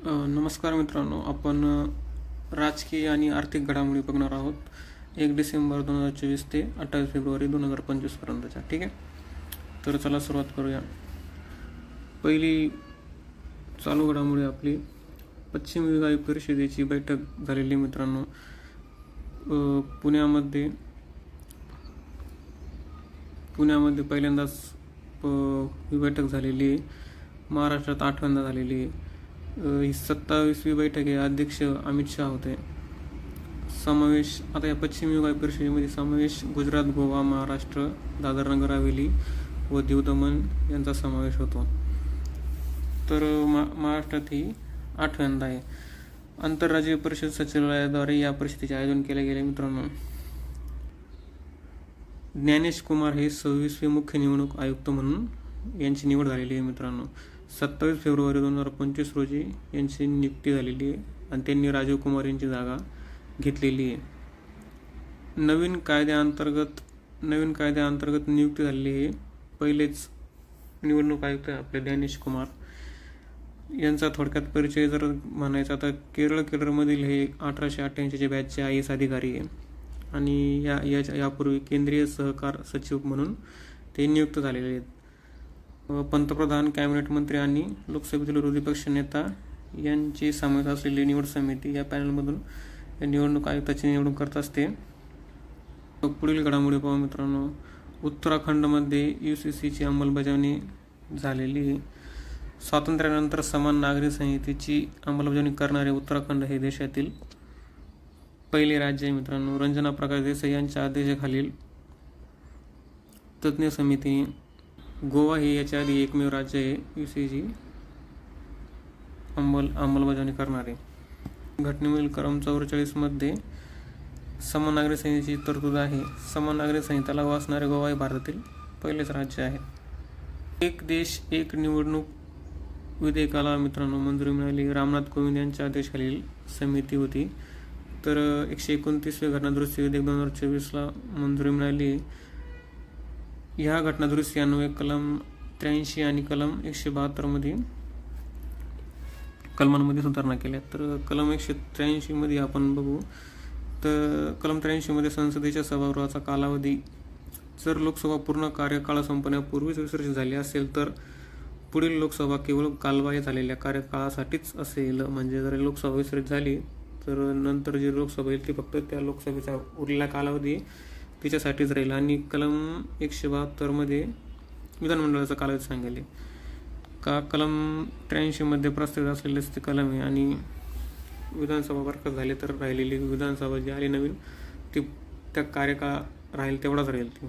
नमस्कार मित्रांनो, आपण राजकीय आणि आर्थिक घडामोडी बघणार आहोत 1 डिसेंबर 2024 ते 28 फेब्रुवारी 2025 पर्यंतच्या. ठीक आहे, तर चला सुरुवात करूया. पहिली चालू घडामोडी आपली पश्चिम विभाग परिषदेची बैठक झालेली मित्रांनो. पुण्यामध्ये पहिल्यांदाच ही बैठक झालेली आहे. महाराष्ट्रात 8व्यांदा झालेली आहे. ही 27वी बैठक आहे. अध्यक्ष अमित शहा होते. समावेश आता या पश्चिम विभाग परिषदेमध्ये समावेश गुजरात, गोवा, महाराष्ट्र, दादर नगर हवेली व दीव दमण यांचा समावेश होतो. तर महाराष्ट्रात ही 8व्यांदा आहे. आंतरराज्यीय परिषद सचिवालयाद्वारे या परिषदेचे आयोजन केले गेले मित्रांनो. ज्ञानेश कुमार हे 26वे मुख्य निवडणूक आयुक्त म्हणून यांची निवड झालेली आहे मित्रांनो. 27 फेब्रुवारी 2025 रोजी यांची नियुक्ती झालेली आहे आणि त्यांनी राजीव कुमार यांची जागा घेतलेली आहे. नवीन कायद्याअंतर्गत नियुक्ती झालेली आहे. पहिलेच निवडणूक आयुक्त आपले ज्ञानेश कुमार यांचा थोडक्यात परिचय जर म्हणायचा तर केरळमधील हे 1888चे बॅचचे IAS अधिकारी आहे आणि यापूर्वी केंद्रीय सहकार सचिव म्हणून ते नियुक्त झालेले आहेत. पंतप्रधान, कॅबिनेट मंत्री आणि लोकसभेतील विरोधी पक्ष नेता यांची समावेश असलेली निवड समिती या पॅनलमधून निवडणूक आयुक्ताची निवडणूक करत असते. पुढील घडामोडी पाहू मित्रांनो. उत्तराखंडमध्ये UCCची अंमलबजावणी झालेली. स्वातंत्र्यानंतर समान नागरी संहितेची अंमलबजावणी करणारे उत्तराखंड हे देशातील पहिले राज्य आहे मित्रांनो. रंजना प्रकाश देसाई यांच्या अध्यक्षतेखालील तज्ज्ञ समितीने गोवा हे याच्या आधी एकमेव राज्य आहे UCC अंमलबजावणी करणारे. घटनेमधील कलम 44 मध्ये समान नागरी संहितेची तरतूद आहे. समान नागरी संहिता लागू असणारे गोवा हे भारतातील पहिलेच राज्य आहे. एक देश एक निवडणूक विधेयकाला मित्रांनो मंजुरी मिळाली. रामनाथ कोविंद यांच्या अध्यक्षतेखालील समिती होती. तर 129वे घटनादुरुस्ती विधेयक 2024ला मंजुरी मिळाली. ह्या घटनादुरुस्ती अन्वये कलम 83 आणि कलम 172 कलमांमध्ये सुधारणा केल्या. तर कलम 183 मध्ये आपण बघू तर कलम 83 मध्ये संसदेच्या सभागृहाचा कालावधी जर लोकसभा पूर्ण कार्यकाळ संपण्यापूर्वीच विसर्जित झाली असेल तर पुढील लोकसभा केवळ कालबाह्य झालेल्या कार्यकाळासाठीच असेल. म्हणजे जर लोकसभा विसर्जित झाली तर नंतर जी लोकसभा येईल ती फक्त त्या लोकसभेचा उरलेला कालावधी तिच्यासाठीच राहील. आणि कलम 172 मध्ये विधानमंडळाचा कालावधी सांगेल का. कलम 83 मध्ये प्रस्तावित असलेलेच ते कलम आहे आणि विधानसभा बरखास्त झाली तर राहिलेली विधानसभा जी आली नवीन ती त्या कार्यकाळ राहील तेवढाच राहील ती.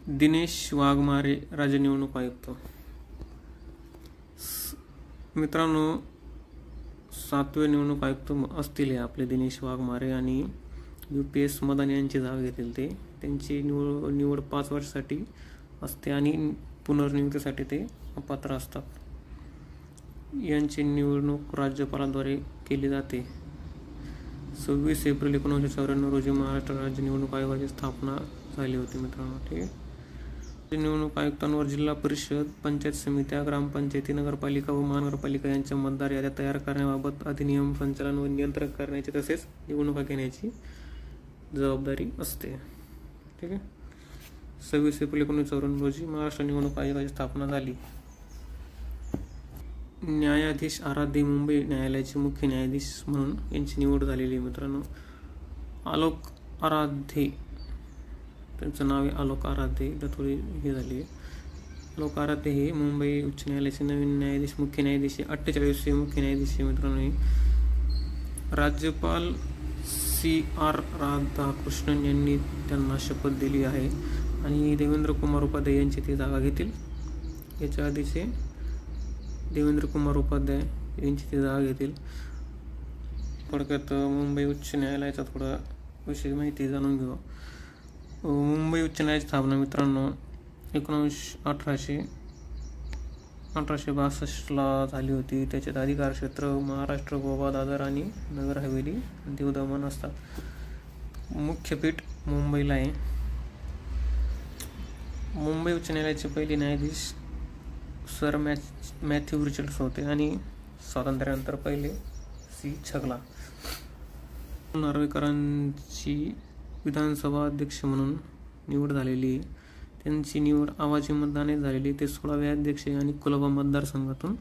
दिनेश वाघमारे राज्य निवडणूक आयुक्त मित्रांनो. 7वे निवडणूक आयुक्त असतील हे आपले दिनेश वाघमारे आणि UPS मदान यांची जागा घेतील. त्यांची निवड 5 वर्षासाठी असते आणि पुनर्नियुक्तीसाठी ते अपात्र असतात. यांची निवडणूक राज्यपालाद्वारे केली जाते. 26 एप्रिल 1994 रोजी महाराष्ट्र राज्य निवडणूक आयोगाची स्थापना झाली होती मित्रांनो. ठीक आहे. निवडणूक आयुक्तांवर जिल्हा परिषद, पंचायत समित्या, ग्रामपंचायती, नगरपालिका व महानगरपालिका यांच्या मतदार याद्या तयार करण्याबाबत अधिनियम, संचालन व नियंत्रण करण्याची तसेच निवडणुका घेण्याची जबाबदारी असते. ठीक आहे. 26 एप्रिल 1994 रोजी महाराष्ट्र निवडणूक आयोगाची स्थापना झाली. न्यायाधीश आराध्ये मुंबई न्यायालयाचे मुख्य न्यायाधीश म्हणून यांची निवड झालेली मित्रांनो. आलोक आराध्ये त्यांचं नाव आहे. आलोक आराध्ये थोडी हे झाली आहे. आलोक आराध्ये हे मुंबई उच्च न्यायालयाचे नवीन न्यायाधीश मुख्य न्यायाधीश 48वे मुख्य न्यायाधीश मित्रांनो. राज्यपाल CR राधाकृष्णन यांनी त्यांना शपथ दिली आहे आणि देवेंद्र कुमार उपाध्याय यांची ती जागा घेतील. याच्या आधीचे देवेंद्र कुमार उपाध्याय यांची ती जागा घेतील. थोडक्यात मुंबई उच्च न्यायालयाचा थोडा विषय माहिती जाणून घेऊ. मुंबई उच्च न्यायालयाची स्थापना मित्रांनो 1862ला झाली होती. त्याच्यात अधिकार क्षेत्र महाराष्ट्र, गोवा, दादर आणि नगर हवेली, दीव दमण असतात. मुख्य पीठ मुंबईला आहे. मुंबई उच्च न्यायालयाचे पहिले न्यायाधीश सर मॅथ्यू रिचर्ड्स होते आणि स्वातंत्र्यानंतर पहिले सी छगला. नार्वेकरांची विधानसभा अध्यक्ष म्हणून निवड झालेली आहे. त्यांची निवड आवाजी मतदाने झालेली. ते 16वे अध्यक्ष आणि कुलाबा मतदारसंघातून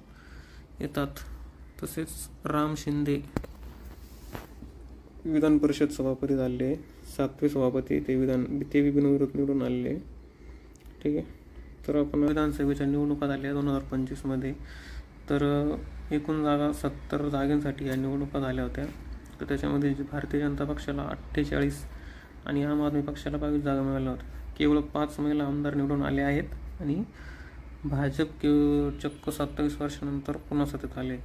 येतात. तसेच राम शिंदे विधान परिषद सभापती झाले. 7वे सभापती ते बिनविरोध निवडून आलेले. ठीक आहे. तर आपण विधानसभेच्या निवडणुका झाल्या 2025 तर एकूण जागा 70 जागांसाठी या निवडणुका झाल्या होत्या. तर त्याच्यामध्ये भारतीय जनता पक्षाला 48 आणि आम आदमी पक्षाला 22 जागा मिळाल्या होत्या. केवळ 5 महिला आमदार निवडून आले आहेत आणि भाजप चक्क 27 वर्षानंतर पुन्हा सत्तेत आले.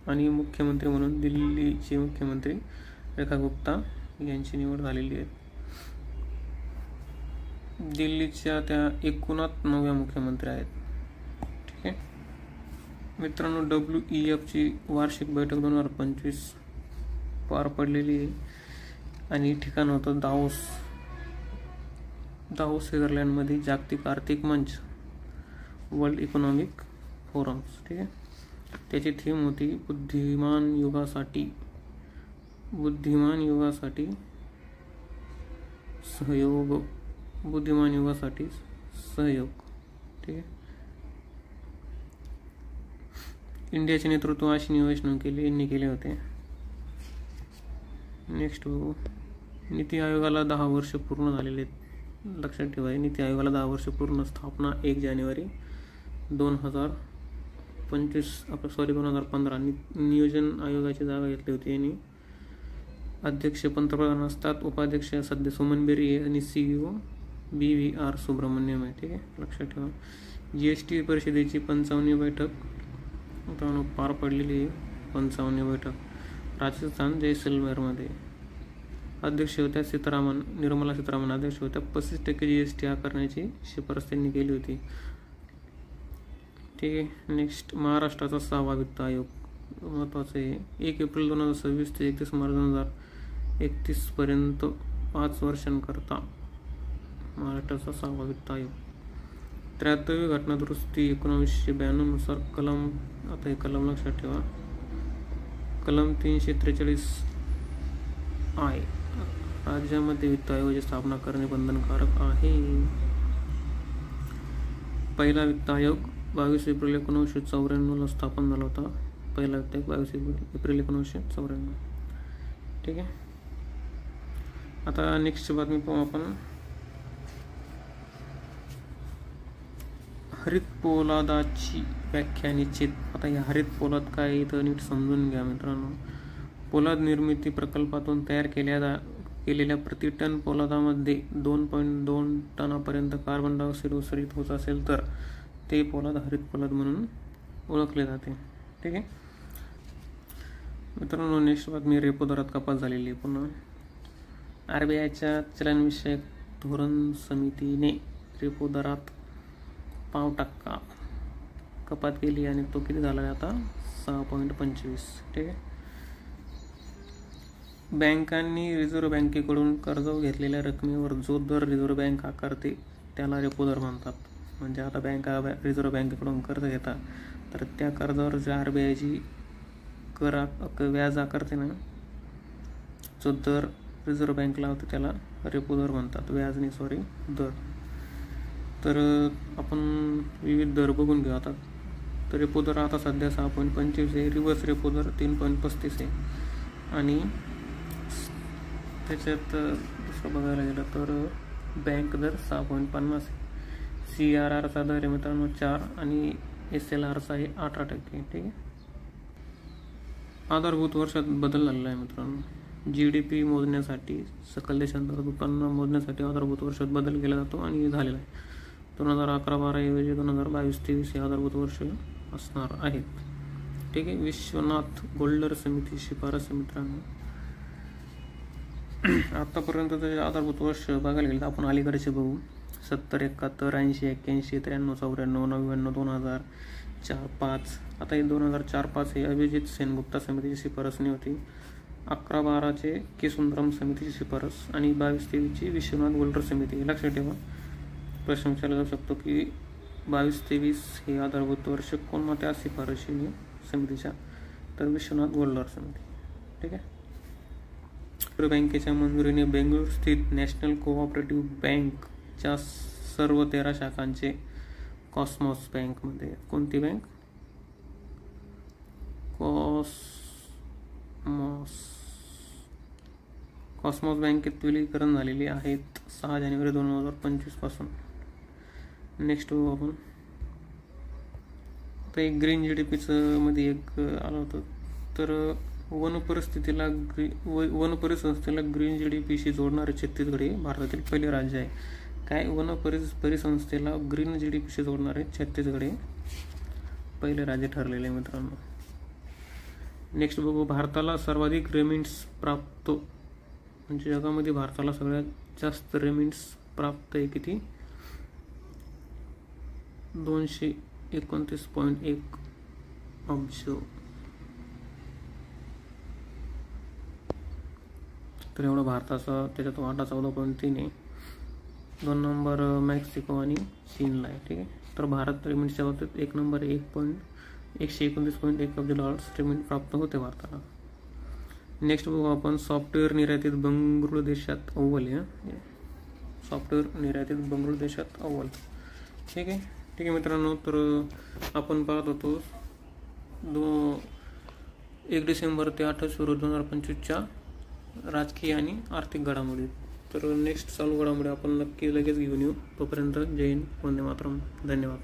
आणि मुख्यमंत्री म्हणून दिल्लीचे मुख्यमंत्री रेखा गुप्ता यांची निवड झालेली आहे. दिल्लीच्या त्या एकूणात 9व्या मुख्यमंत्री आहेत. ठीक आहे मित्रांनो, WEFची वार्षिक बैठक 2025 पार पडलेली आहे आणि ठिकाण होतं दावोस स्वित्झर्लंडमध्ये जागतिक आर्थिक मंच वर्ल्ड इकॉनॉमिक फोरम्स. ठीक आहे. त्याची थीम होती बुद्धिमान युगासाठी सहयोग. ठीक आहे. इंडियाचे नेतृत्व अश्विनी वैष्णव यांनी केले होते. नेक्स्ट नीती आयोगाला 10 वर्ष पूर्ण झालेले आहेत. लक्षात ठेवा, नीती आयोगाला 10 वर्ष पूर्ण. स्थापना 1 जानेवारी 2015. नियोजन आयोगाची जागा घेतली होती यांनी. अध्यक्ष पंतप्रधान असतात. उपाध्यक्ष सध्या सुमन बेरी आहे आणि CEO BVR सुब्रमण्यम आहे. ठीक आहे, लक्षात ठेवा. GST परिषदेची 55वी बैठक पार पडलेली आहे. 55वी बैठक राजस्थान जैसलमेरमध्ये. अध्यक्ष होत्या निर्मला सीतारामन अध्यक्ष होत्या. 35% GST आकारण्याची शिफारस त्यांनी केली होती. ठीक आहे. नेक्स्ट महाराष्ट्राचा 6वा वित्त आयोग महत्त्वाचं आहे. 1 एप्रिल 2026 ते 31 मार्च 2031 पर्यंत 5 वर्षांकरता महाराष्ट्राचा 6वा वित्त आयोग. 73वी घटना दुरुस्ती 1992 नुसार कलम, आता हे कलम लक्षात ठेवा, कलम 343 I राज्यामध्ये वित्त आयोगाची स्थापना करणे बंधनकारक आहे. पहिला वित्त आयोग 22 एप्रिल 1994 स्थापन झाला होता. पहिला वित्त आयोग 22 एप्रिल 1994. ठीक आहे. आता नेक्स्ट बातमी पाहू आपण. हरित पोलादाची व्याख्या निश्चित. आता या हरित पोलाद काय तर नीट समजून घ्या मित्रांनो. पोलाद निर्मिती प्रकल्पातून तयार केलेल्या प्रति टन पोलादामध्ये 2.2 टनापर्यंत कार्बन डायऑक्साईड उत्सर्जित होत असेल तर ते पोलाद हरित पोलाद म्हणून ओळखले जाते. ठीक आहे मित्रांनो. नेक्स्ट बातमी. रेपो दरात कपात झालेली आहे पुन्हा. RBIच्या चलनविषयक धोरण समितीने रेपो दरात 0.5% कपात केली आणि तो किती झाला आहे आता 6.25. ठीक आहे. बँकांनी रिझर्व्ह बँकेकडून कर्ज घेतलेल्या रकमेवर जो दर रिझर्व्ह बँक आकारते त्याला रेपो दर म्हणतात. म्हणजे आता रिझर्व्ह बँकेकडून कर्ज घेतात तर त्या कर्जावर जे RBIची व्याज आकारते ना, जो दर रिझर्व्ह बँक लावते त्याला रेपो दर म्हणतात. व्याज नाही, सॉरी, दर. तर आपण विविध दर बघून घेऊ आता. तर रेपो दर आता सध्या 6.25 आहे. रिव्हर्स रेपो दर 3.35 आहे. आणि त्याच्यात दुसरं बघायला गेलं तर बँक दर 6.50 आहे. CRRचा दर आहे मित्रांनो 4 आणि SLRचा आहे 18%. ठीक आहे. आधारभूत वर्षात बदल झालेला आहे मित्रांनो. GDP मोजण्यासाठी, सकल देशांतर्गत उत्पन्न मोजण्यासाठी आधारभूत वर्षात बदल केला जातो आणि झालेला आहे. 2011-12 ऐवजी 2022-23 हे आधारभूत वर्ष असणार आहेत. ठीक आहे. विश्वनाथ गोल्डर समिती शिफारस मित्रांनो. आतापर्यंत जे आधारभूत वर्ष बघायला गेलं तर आपण अलीकडचे बघू. 70, 71, 80, 81, 93, 94, 99, 2000, 4, 5. आता हे 2004-5 हे अभिजित सेनगुप्ता समितीची शिफारसनी होती. 11-12चे के सुंदरम समितीची शिफारस आणि 22-23ची विश्वनाथ गोल्डर समिती. लक्षात ठेवा, प्रश्न विचारला जाऊ शकतो की 22-23 हे आधारभूत वर्ष कोण मग त्या शिफारशीने समितीच्या, तर विश्वनाथ गोल्डर समिती. ठीक आहे. बँकेच्या मंजुरीने बेंगळुरू स्थित नॅशनल कोऑपरेटिव्ह बँकच्या सर्व 13 शाखांचे कॉस्मॉस बँकमध्ये, कोणती बँक? कॉस्मॉस बँकेत विलीनीकरण झालेली आहेत 6 जानेवारी 2025 पासून. नेक्स्ट बघू आपण. आता एक ग्रीन GDPचं मध्ये एक आलं होतं. तर वन परिसंस्थेला ग्रीन GDPशी जोडणारे छत्तीसगड हे भारतातील पहिले राज्य आहे. काय? वन परिसंस्थेला ग्रीन GDPशी जोडणारे छत्तीसगड हे पहिले राज्य ठरलेले आहे मित्रांनो. नेक्स्ट बघू. भारताला सर्वाधिक रेमिट्स प्राप्त, म्हणजे जगामध्ये भारताला सगळ्यात जास्त रेमिट्स प्राप्त आहे किती? 229.1 अब्ज. तर एवढा भारताचा, त्याच्यात वाटा 14.3 आहे. 2 नंबर मेक्सिको आणि चीनला आहे. ठीक आहे. तर भारत रेमिट्सच्या बाबतीत 1 नंबर 129.1 अब्ज डॉलर्स रेमिट प्राप्त होते भारताला. नेक्स्ट बघू आपण. सॉफ्टवेअर निर्यातीत बंगळुरू देशात अव्वल आहे. सॉफ्टवेअर निर्यातीत बंगळुरू देशात अव्वल. ठीक आहे. ठीक आहे मित्रांनो. तर आपण पाहत होतो 1 डिसेंबर ते 28 फेब्रुवारी 2025च्या राजकीय आणि आर्थिक घडामोडी. तर नेक्स्ट चालू घडामोडी आपण नक्की लगेच घेऊन येऊ. तोपर्यंत जय हिंद, वंदे मातरम. धन्यवाद.